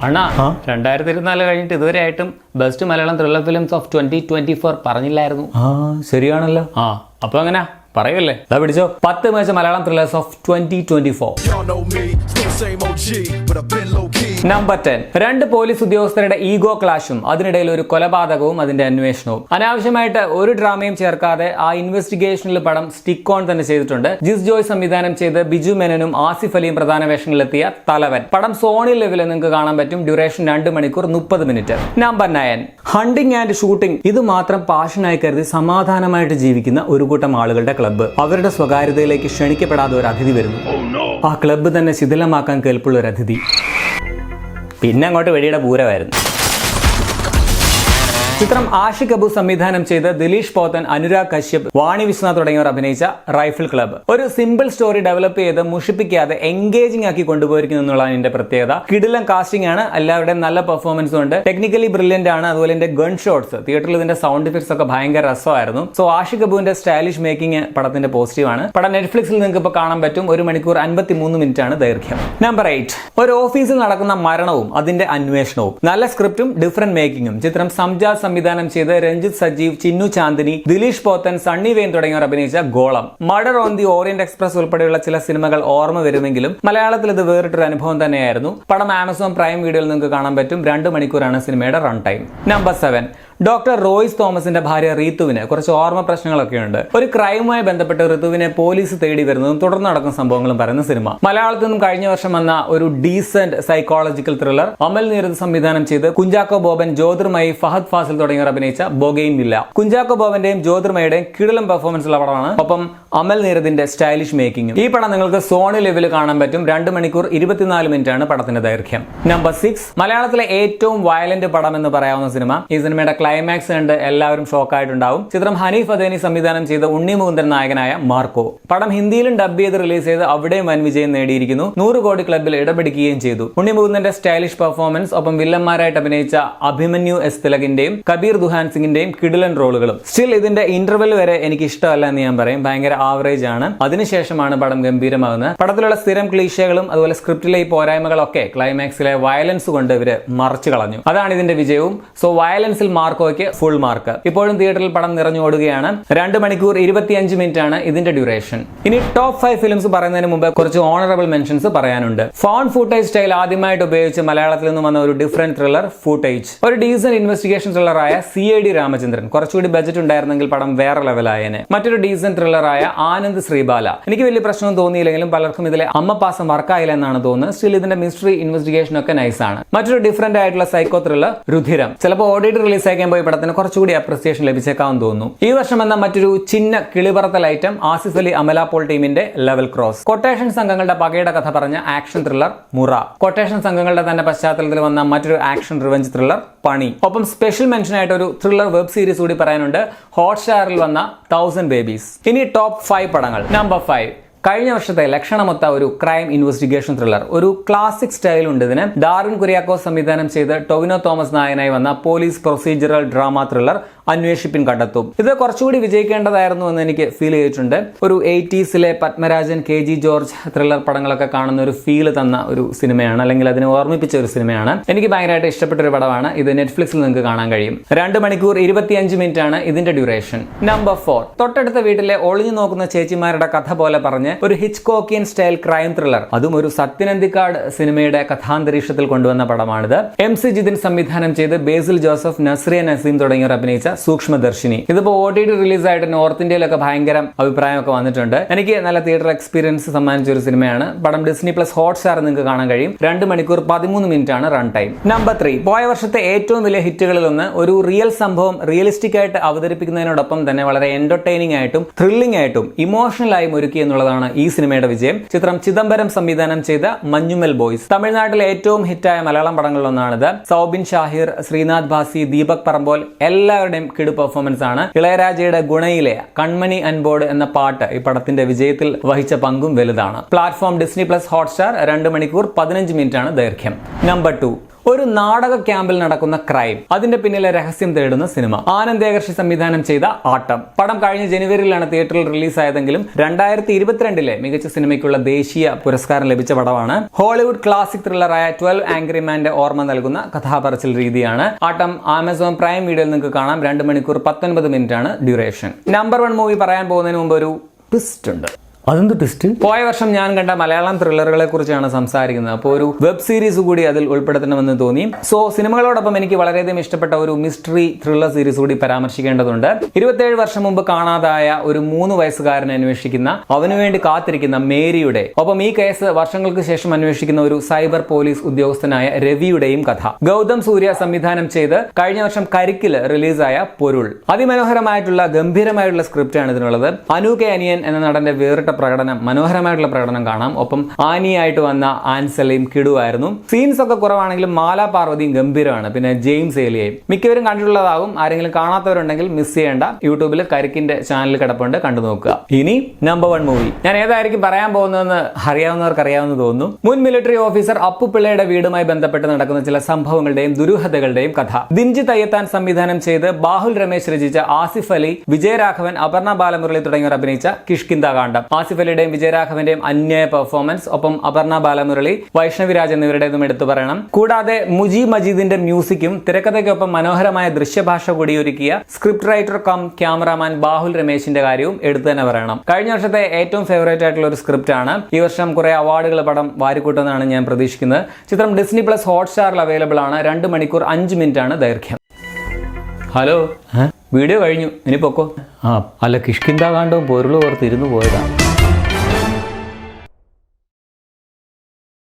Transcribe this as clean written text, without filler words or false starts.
അണ്ണാ 2024 കഴിഞ്ഞിട്ട് ഇതുവരെ ആയിട്ടും best Malayalam thriller films of 2024 പറഞ്ഞില്ലായിരുന്നു. ശരിയാണല്ലോ. അപ്പൊ എങ്ങനെയാ പറയല്ലേ? പിടിച്ചോ, 10 മികച്ച Malayalam thrillers of 2024. Number 10, 2 police ഉദ്യോഗസ്ഥരുടെ ഈഗോ ക്ലാഷും അതിനിടയിൽ ഒരു കൊലപാതകവും അതിന്റെ അന്വേഷണവും. അനാവശ്യമായിട്ട് ഒരു ഡ്രാമയും ചേർക്കാതെ ആ ഇൻവെസ്റ്റിഗേഷനിൽ പടം സ്റ്റിക്ക് ഓൺ തന്നെ ചെയ്തിട്ടുണ്ട്. ജിസ് ജോയ് സംവിധാനം ചെയ്ത് ബിജു മേനനും ആസിഫ് അലിയും പ്രധാന വേഷങ്ങളിലെത്തിയ തലവൻ. പടം സോണി ലെവലിൽ നിങ്ങൾക്ക് കാണാൻ പറ്റും. ഡ്യൂറേഷൻ 2 മണിക്കൂർ 30 minute. Number 9, hunting and shooting. ഇത് മാത്രം പാഷനായി കരുതി സമാധാനമായിട്ട് ജീവിക്കുന്ന ഒരു കൂട്ടം ആളുകളുടെ ക്ലബ്ബ്. അവരുടെ സ്വകാര്യതയിലേക്ക് ക്ഷണിക്കപ്പെടാതെ ഒരു അതിഥി വരുന്നു. ആ ക്ലബ്ബ് തന്നെ ശിഥിലമാക്കാൻ കേൾപ്പുള്ള ഒരു അതിഥി. പിന്നെ അങ്ങോട്ട് വെടിയുടെ പൂരമായിരുന്നു. ചിത്രം ആഷിഖ് അബു സംവിധാനം ചെയ്ത് ദിലീഷ് പോത്തൻ, അനുരാഗ് കശ്യപ്, വാണി വിശ്വനാഥ് തുടങ്ങിയവർ അഭിനയിച്ച റൈഫിൾ ക്ലബ്ബ്. ഒരു സിമ്പിൾ സ്റ്റോറി ഡെവലപ്പ് ചെയ്ത് മുഷിപ്പിക്കാതെ എൻഗേജിംഗ് ആക്കി കൊണ്ടുപോയിരിക്കുന്നു എന്നുള്ളതാണ് ഇതിന്റെ പ്രത്യേകത. കിടിലൻ കാസ്റ്റിംഗ് ആണ്, എല്ലാവരുടെയും നല്ല പെർഫോമൻസും ഉണ്ട്. ടെക്നിക്കലി ബ്രില്യന്റ് ആണ്. അതുപോലെ ഇതിന്റെ ഗൺ ഷോട്ട്സ്, തിയേറ്ററിൽ ഇതിന്റെ സൗണ്ട് ഇഫക്ട്സ് ഒക്കെ ഭയങ്കര രസമായിരുന്നു. സോ ആഷിഖ് അബുവിന്റെ സ്റ്റൈലിഷ് മേക്കിംഗ് പടത്തിന്റെ പോസിറ്റീവ് ആണ്. പടം നെറ്റ്ഫ്ലിക്സിൽ നിങ്ങൾക്ക് ഇപ്പോൾ കാണാൻ പറ്റും. 1 മണിക്കൂർ 53 മിനിറ്റ് ആണ് ദൈർഘ്യം. നമ്പർ 8, ഒരു ഓഫീസിൽ നടക്കുന്ന മരണവും അതിന്റെ അന്വേഷണവും. നല്ല സ്ക്രിപ്റ്റും ഡിഫറന്റ് മേക്കിംഗും. ചിത്രം സംജാദ് സംവിധാനം ചെയ്ത് രഞ്ജിത്ത് സജീവ്, ചിന്നു ചാന്ദിനി, ദിലീഷ് പോത്തൻ, സണ്ണി വെയിൻ തുടങ്ങിയവർ അഭിനയിച്ച ഗോളം. Murder on the orient express ഉൾപ്പെടെയുള്ള ചില സിനിമകൾ ഓർമ്മ വരുമെങ്കിലും മലയാളത്തിൽ ഇത് വേറിട്ടൊരു അനുഭവം തന്നെയായിരുന്നു. പടം ആമസോൺ പ്രൈം വീഡിയോയിൽ നിങ്ങൾക്ക് കാണാൻ പറ്റും. 2 മണിക്കൂറാണ് സിനിമയുടെ run time. Number 7, doctor Royce തോമസിന്റെ ഭാര്യ റീത്തുവിന് കുറച്ച് ഓർമ്മ പ്രശ്നങ്ങളൊക്കെ ഉണ്ട്. ഒരു ക്രൈമുമായി ബന്ധപ്പെട്ട് ഋതുവിനെ പോലീസ് തേടി വരുന്നതും തുടർന്ന് നടക്കുന്ന സംഭവങ്ങളും പറയുന്ന സിനിമ. മലയാളത്തിൽ നിന്നും കഴിഞ്ഞ വർഷം വന്ന ഒരു decent psychological thriller. Amal Neerad സംവിധാനം ചെയ്ത് കുഞ്ചാക്കോ ബോബൻ, ജ്യോതിർമയി, ഫഹദ് ഫാസിൽ തുടങ്ങിയവർ അഭിനയിച്ച ബൊഗെയിൻ വില്ല. കുഞ്ചാക്കോ ബോബന്റെയും ജ്യോതിർമയുടെയും കിടിലം പെർഫോമൻസ് ഉള്ള പടമാണ്. ഒപ്പം അമൽ നീരദിന്റെ സ്റ്റൈലിഷ് മേക്കിംഗും. ഈ പടം നിങ്ങൾക്ക് സോണി ലെവലിൽ കാണാൻ പറ്റും. 2 മണിക്കൂർ 24 മിനിറ്റ് ആണ് പടത്തിന്റെ ദൈർഘ്യം. നമ്പർ 6, മലയാളത്തിലെ ഏറ്റവും വയലന്റ് പടം എന്ന് പറയാവുന്ന സിനിമ. ഈ സിനിമയുടെ ക്ലൈമാക്സ് കണ്ട് എല്ലാവരും ഷോക്കായിട്ടുണ്ടാവും. ചിത്രം ഹനീഫ് അദേനി സംവിധാനം ചെയ്ത് ഉണ്ണി മുകുന്ദൻ നായകനായ മാർക്കോ. പടം ഹിന്ദിയിലും ഡബ് ചെയ്ത് റിലീസ് ചെയ്ത് അവിടെയും വൻ വിജയം നേടിയിരിക്കുന്നു. 100 കോടി ക്ലബിൽ ഇടപിടിക്കുകയും ചെയ്തു. ഉണ്ണി മുകുന്ദന്റെ സ്റ്റൈലിഷ് പെർഫോമൻസ്, ഒപ്പം വില്ലന്മാരായിട്ട് അഭിനയിച്ച അഭിമന്യു എസ് തിലകിന്റെയും കബീർ ദുഹാൻ സിംഗിന്റെയും കിടിലൻ റോളുകളും. സ്റ്റിൽ ഇതിന്റെ ഇന്റർവെൽ വരെ എനിക്ക് ഇഷ്ടമല്ല എന്ന് ഞാൻ പറയും. ഭയങ്കര ആവറേജ് ആണ്. അതിനുശേഷമാണ് പടം ഗംഭീരമാകുന്നത്. പടത്തിലുള്ള സ്ഥിരം ക്ലീശകളും അതുപോലെ സ്ക്രിപ്റ്റിലെ ഈ പോരായ്മകളൊക്കെ ക്ലൈമാക്സിലെ വയലൻസ് കൊണ്ട് ഇവര് മറച്ചു കളഞ്ഞു. അതാണ് ഇതിന്റെ വിജയവും. സോ വയലൻസിൽ മാർക്കോയ്ക്ക് ഫുൾ മാർക്ക്. ഇപ്പോഴും തിയേറ്ററിൽ പടം നിറഞ്ഞോടുകയാണ്. 2 മണിക്കൂർ 25 മിനിറ്റ് ആണ് ഇതിന്റെ ഡ്യൂറേഷൻ. ഇനി ടോപ്പ് 5 ഫിലിംസ് പറയുന്നതിന് മുമ്പ് കുറച്ച് ഓണറബിൾ മെൻഷൻസ് പറയാനുണ്ട്. ഫോൺ ഫുട്ടേജ് സ്റ്റൈൽ ആദ്യമായിട്ട് ഉപയോഗിച്ച് മലയാളത്തിൽ നിന്നും വന്ന ഒരു ഡിഫറന്റ് ത്രില്ലർ ഫുട്ടേജ്. ഒരു ഡീസന്റ് ഇൻവെസ്റ്റിഗേഷൻ ത്രില്ലറായ CID രാമചന്ദ്രൻ. കുറച്ചുകൂടി ബജറ്റ് ഉണ്ടായിരുന്നെങ്കിൽ പടം വേറെ ലെവലായേനെ. മറ്റൊരു ഡീസന്റ് ത്രില്ലറായ ആനന്ദ് ശ്രീബാല. എനിക്ക് വലിയ പ്രശ്നം തോന്നിയില്ലെങ്കിലും പലർക്കും ഇതിലെ അമ്മപ്പാസം വർക്കായില്ല എന്നാണ് തോന്നുന്നത്. സ്റ്റിൽ ഇതിന്റെ മിസ്റ്ററി ഇൻവെസ്റ്റിഗേഷൻ ഒക്കെ നൈസ് ആണ്. മറ്റൊരു ഡിഫറന്റ് ആയിട്ടുള്ള സൈക്കോ ത്രില്ലർ രുധിരം. ചിലപ്പോൾ OTT റിലീസ് ആക്കാൻ പോയി പടത്തിന് കുറച്ചുകൂടി അപ്രിസിയേഷൻ ലഭിച്ചേക്കാമെന്ന് തോന്നുന്നു. ഈ വർഷം എന്ന മറ്റൊരു ചിന്ന കിളിപറത്തൽ ഐറ്റം ആസിഫ് അലി, അമല പോൾ ടീമിന്റെ ലെവൽ ക്രോസ്. കൊട്ടേഷൻ സംഘങ്ങളുടെ പകയുടെ കഥ പറഞ്ഞ ആക്ഷൻ ത്രില്ലർ മുറ. കൊട്ടേഷൻ സംഘങ്ങളുടെ തന്നെ പശ്ചാത്തലത്തിൽ വന്ന മറ്റൊരു ആക്ഷൻ റിവെഞ്ച് ത്രില്ലർ പണി. ഒപ്പം സ്പെഷ്യൽ മെൻഷൻ ആയിട്ട് ഒരു ത്രില്ലർ വെബ് സീരീസ് കൂടി പറയാനുണ്ട്. ഹോട്ട്സ്റ്റാറിൽ വന്ന 1000 ബേബീസ്. ഇനി ടോപ്പ് 5 പടങ്ങൾ. നമ്പർ 5, കഴിഞ്ഞ വർഷത്തെ ലക്ഷണമൊത്ത ഒരു ക്രൈം ഇൻവെസ്റ്റിഗേഷൻ ത്രില്ലർ. ഒരു ക്ലാസിക് സ്റ്റൈൽ ഉണ്ട് ഇതിന്. ഡാർവിൻ കുര്യാക്കോസ് സംവിധാനം ചെയ്ത് ടൊവിനോ തോമസ് നായകനായി വന്ന പോലീസ് പ്രൊസീജറൽ ഡ്രാമ ത്രില്ലർ അന്വേഷിപ്പിൻ കണ്ടെത്തും. ഇത് കുറച്ചുകൂടി വിജയിക്കേണ്ടതായിരുന്നു എന്ന് എനിക്ക് ഫീൽ ചെയ്തിട്ടുണ്ട്. ഒരു 80s Padmarajan, KG George thriller പടങ്ങളൊക്കെ കാണുന്ന ഒരു ഫീല് തന്ന ഒരു സിനിമയാണ്, അല്ലെങ്കിൽ അതിനെ ഓർമ്മിപ്പിച്ച ഒരു സിനിമയാണ്. എനിക്ക് ഭയങ്കരമായിട്ട് ഇഷ്ടപ്പെട്ട ഒരു പടമാണ്. ഇത് നെറ്റ്ഫ്ലിക്സിൽ നിങ്ങൾക്ക് കാണാൻ കഴിയും. 2 മണിക്കൂർ 25 മിനിറ്റ് ആണ് ഇതിന്റെ ഡ്യൂറേഷൻ. നമ്പർ 4, തൊട്ടടുത്ത വീട്ടിലെ ഒളിഞ്ഞു നോക്കുന്ന ചേച്ചിമാരുടെ കഥ പോലെ പറഞ്ഞ് ഒരു ഹിച്ച്കോക്കിയൻ സ്റ്റൈൽ ക്രൈം ത്രില്ലർ. അതും ഒരു സത്യനന്ദിക്കാട് സിനിമയുടെ കഥാന്തരീക്ഷത്തിൽ കൊണ്ടുവന്ന പടമാണിത്. MC ജിതിൻ സംവിധാനം ചെയ്ത് ബേസിൽ ജോസഫ്, നസ്രിയ നസീം തുടങ്ങിയവർ അഭിനയിച്ച സൂക്ഷ്മദർശിനി. ഇതിപ്പോ OTT റിലീസ് ആയിട്ട് നോർത്ത് ഇന്ത്യയിലൊക്കെ ഭയങ്കര അഭിപ്രായമൊക്കെ വന്നിട്ടുണ്ട്. എനിക്ക് നല്ല തിയേറ്റർ എക്സ്പീരിയൻസ് സമ്മാനിച്ച ഒരു സിനിമയാണ്. പടം Disney+ ഹോട്ട്സ്റ്റാർ നിങ്ങൾക്ക് കാണാൻ കഴിയും. 2 മണിക്കൂർ 13 മിനിറ്റ് ആണ് റൺ ടൈം. നമ്പർ 3, പോയ വർഷത്തെ ഏറ്റവും വലിയ ഹിറ്റുകളിൽ ഒന്ന്. ഒരു റിയൽ സംഭവം റിയലിസ്റ്റിക് ആയിട്ട് അവതരിപ്പിക്കുന്നതിനോടൊപ്പം തന്നെ വളരെ എന്റർടൈനിങ് ആയിട്ടും ത്രില്ലിംഗ് ആയിട്ടും ഇമോഷണൽ ആയും ഒരുക്കി എന്നുള്ളതാണ് ഈ സിനിമയുടെ വിജയം. ചിത്രം ചിദംബരം സംവിധാനം ചെയ്ത മഞ്ഞുമൽ ബോയ്സ്. തമിഴ്നാട്ടിലെ ഏറ്റവും ഹിറ്റായ മലയാളം പടങ്ങളിലൊന്നാണിത്. സൗബിൻ ഷാഹിർ, ശ്രീനാഥ് ഭാസി, ദീപക് പറമ്പോൾ എല്ലാവരുടെയും കിടു പെർഫോമൻസ് ആണ്. ഇളയരാജയുടെ ഗുണയിലെ കൺമണി അൻബോർഡ് എന്ന പാട്ട് ഈ പടത്തിന്റെ വിജയത്തിൽ വഹിച്ച പങ്കും വലുതാണ്. Platform Disney+ Hotstar. 2 മണിക്കൂർ 15 മിനിറ്റ് ആണ് ദൈർഘ്യം. നമ്പർ 2, ഒരു നാടക ക്യാമ്പിൽ നടക്കുന്ന ക്രൈം, അതിന്റെ പിന്നിലെ രഹസ്യം തേടുന്ന സിനിമ. ആനന്ദ് ഏകർഷി സംവിധാനം ചെയ്ത ആട്ടം. പടം കഴിഞ്ഞ ജനുവരിയിലാണ് തിയേറ്ററിൽ റിലീസായതെങ്കിലും 2022 മികച്ച സിനിമയ്ക്കുള്ള ദേശീയ പുരസ്കാരം ലഭിച്ച പടമാണ്. ഹോളിവുഡ് ക്ലാസിക് ത്രില്ലറായ 12 ആംഗ്രി മാന്റെ ഓർമ്മ നൽകുന്ന കഥാപറച്ചിൽ രീതിയാണ് ആട്ടം. ആമസോൺ പ്രൈം വീഡിയോയിൽ നിങ്ങൾക്ക് കാണാം. 2 മണിക്കൂർ 19 മിനിറ്റ് ആണ് ഡ്യൂറേഷൻ. നമ്പർ 1 മൂവി പറയാൻ പോകുന്നതിന് മുമ്പ് ഒരു ട്വിസ്റ്റ് ഉണ്ട്. അതെന്ത് ട്വിസ്റ്റ്? പോയ വർഷം ഞാൻ കണ്ട മലയാളം ത്രില്ലറുകളെ കുറിച്ചാണ് സംസാരിക്കുന്നത്. അപ്പോൾ ഒരു വെബ് സീരീസ് കൂടി അതിൽ ഉൾപ്പെടുത്തണമെന്ന് തോന്നി. സോ സിനിമകളോടൊപ്പം എനിക്ക് വളരെയധികം ഇഷ്ടപ്പെട്ട ഒരു മിസ്റ്ററി ത്രില്ലർ സീരീസ് കൂടി പരാമർശിക്കേണ്ടതുണ്ട്. 27 വർഷം മുമ്പ് കാണാതായ ഒരു 3 വയസ്സുകാരനെ അന്വേഷിക്കുന്ന, അവനുവേണ്ടി കാത്തിരിക്കുന്ന മേരിയുടെ, ഒപ്പം ഈ കേസ് വർഷങ്ങൾക്ക് ശേഷം അന്വേഷിക്കുന്ന ഒരു സൈബർ പോലീസ് ഉദ്യോഗസ്ഥനായ രവിയുടെയും കഥ. ഗൗതം സൂര്യ സംവിധാനം ചെയ്ത് കഴിഞ്ഞ വർഷം കരിക്കില് റിലീസായ പൊരുൾ. അതിമനോഹരമായിട്ടുള്ള ഗംഭീരമായിട്ടുള്ള സ്ക്രിപ്റ്റാണ് ഇതിനുള്ളത്. അനു കെ അനിയൻ എന്ന നടന്റെ വേറിട്ട മനോഹരമായിട്ടുള്ള പ്രകടനം കാണാം. ഒപ്പം ആനിയായിട്ട് വന്ന ആൻസലയും കിടുവായിരുന്നു. സീൻസ് ഒക്കെ കുറവാണെങ്കിലും മാല പാർവതിയും ഗംഭീരമാണ്. പിന്നെ ജെയിംസ് ഏലിയയും മിക്കവരും കണ്ടിട്ടുള്ളതാകും. ആരെങ്കിലും കാണാത്തവരുണ്ടെങ്കിൽ മിസ് ചെയ്യേണ്ട. യൂട്യൂബിൽ കരിക്കിന്റെ ചാനൽ കിടപ്പുണ്ട്, കണ്ടു നോക്കുക. ഇനി നമ്പർ 1 മൂവി. ഞാൻ ഏതായിരിക്കും പറയാൻ പോകുന്നതെന്ന് അറിയാവുന്നവർക്ക് അറിയാവുന്ന തോന്നുന്നു. മുൻ മിലിറ്ററി ഓഫീസർ അപ്പു പിള്ളയുടെ വീടുമായി ബന്ധപ്പെട്ട് നടക്കുന്ന ചില സംഭവങ്ങളുടെയും ദുരൂഹതകളുടെയും കഥ. ദിൻജിത്ത് അയ്യത്താൻ സംവിധാനം ചെയ്ത് ബാഹുൽ രമേശ് രചിച്ച ആസിഫ് അലി, വിജയരാഘവൻ, അപർണ ബാലമുരളി തുടങ്ങിയവർ അഭിനയിച്ച കിഷ്കിന്ദ കാണ്ഡം. ആസിഫ് അലിയുടെയും വിജയരാഘവന്റെയും അന്യായ പെർഫോമൻസ്, ഒപ്പം അപർണ ബാലമുരളി, വൈഷ്ണവി രാജ് എന്നിവരുടേതും എടുത്തു പറയണം. കൂടാതെ മുജി മജീദിന്റെ മ്യൂസിക്കും തിരക്കഥയ്ക്കൊപ്പം മനോഹരമായ ദൃശ്യഭാഷ കൂടി ഒരുക്കിയ script writer cum cameraman Bahul രമേശിന്റെ കാര്യവും എടുത്തു തന്നെ പറയണം. കഴിഞ്ഞ വർഷത്തെ ഏറ്റവും ഫേവറേറ്റ് ആയിട്ടുള്ള ഒരു സ്ക്രിപ്റ്റ് ആണ്. ഈ വർഷം കുറെ അവാർഡുകൾ പടം വാരിക്കൂട്ടുമെന്നാണ് ഞാൻ പ്രതീക്ഷിക്കുന്നത്. ചിത്രം ഡിസ്നി പ്ലസ് ഹോട്ട്സ്റ്റാറിൽ അവൈലബിൾ ആണ്. 2 മണിക്കൂർ 5 മിനിറ്റ് ആണ് ദൈർഘ്യം. ഹലോ, വീഡിയോ കഴിഞ്ഞു, ഇനി പൊക്കോ. അല്ല, കിഷ്കിന്ദ കാണ്ഡവും പൊരുളും ഓർത്തിരുന്നു പോയതാണ്.